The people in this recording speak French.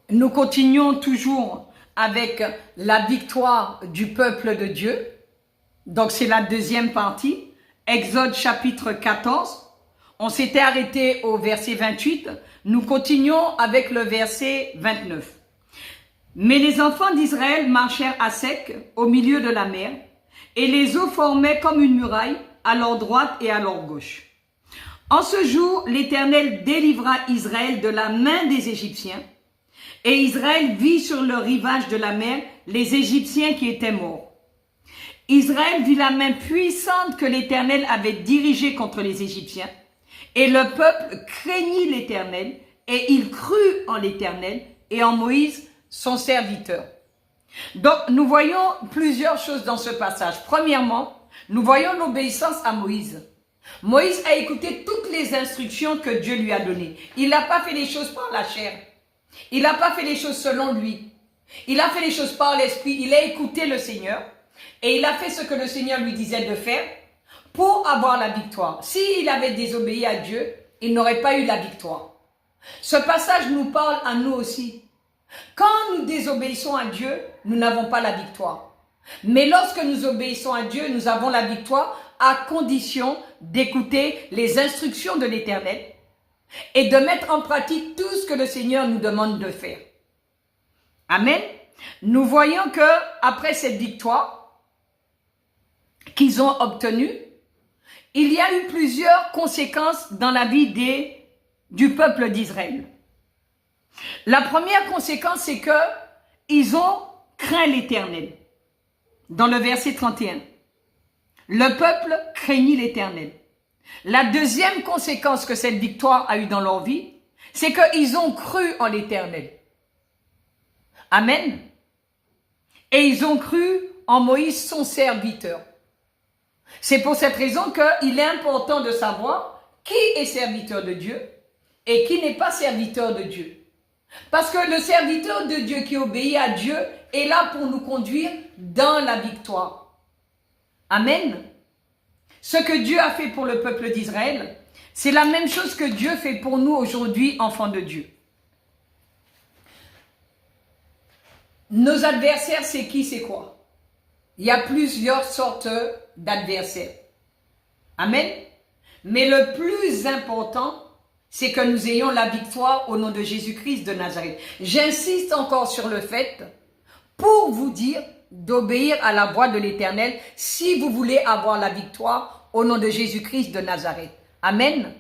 Nous continuons toujours avec la victoire du peuple de Dieu. Donc c'est la deuxième partie. Exode chapitre 14. On s'était arrêté au verset 28. Nous continuons avec le verset 29. Mais les enfants d'Israël marchèrent à sec au milieu de la mer, et les eaux formaient comme une muraille à leur droite et à leur gauche. En ce jour, l'Éternel délivra Israël de la main des Égyptiens, et Israël vit sur le rivage de la mer les Égyptiens qui étaient morts. Israël vit la main puissante que l'Éternel avait dirigée contre les Égyptiens, et le peuple craignit l'Éternel, et il crut en l'Éternel et en Moïse, son serviteur. Donc, nous voyons plusieurs choses dans ce passage. Premièrement, nous voyons l'obéissance à Moïse. Moïse a écouté toutes les instructions que Dieu lui a données. Il n'a pas fait les choses par la chair. Il n'a pas fait les choses selon lui. Il a fait les choses par l'esprit. Il a écouté le Seigneur et il a fait ce que le Seigneur lui disait de faire pour avoir la victoire. S'il avait désobéi à Dieu, il n'aurait pas eu la victoire. Ce passage nous parle à nous aussi. Quand nous désobéissons à Dieu, nous n'avons pas la victoire. Mais lorsque nous obéissons à Dieu, nous avons la victoire à condition d'écouter les instructions de l'Éternel et de mettre en pratique tout ce que le Seigneur nous demande de faire. Amen. Nous voyons que après cette victoire qu'ils ont obtenue, il y a eu plusieurs conséquences dans la vie du peuple d'Israël. La première conséquence, c'est que ils ont craint l'Éternel. Dans le verset 31, le peuple craignit l'Éternel. La deuxième conséquence que cette victoire a eue dans leur vie, c'est qu'ils ont cru en l'Éternel. Amen. Et ils ont cru en Moïse, son serviteur. C'est pour cette raison qu'il est important de savoir qui est serviteur de Dieu et qui n'est pas serviteur de Dieu. Parce que le serviteur de Dieu qui obéit à Dieu est là pour nous conduire dans la victoire. Amen. Ce que Dieu a fait pour le peuple d'Israël, c'est la même chose que Dieu fait pour nous aujourd'hui, enfants de Dieu. Nos adversaires, c'est qui, c'est quoi? Il y a plusieurs sortes d'adversaires. Amen. Mais le plus important, c'est que nous ayons la victoire au nom de Jésus-Christ de Nazareth. J'insiste encore sur le fait, pour vous dire, d'obéir à la voix de l'Éternel si vous voulez avoir la victoire au nom de Jésus-Christ de Nazareth. Amen.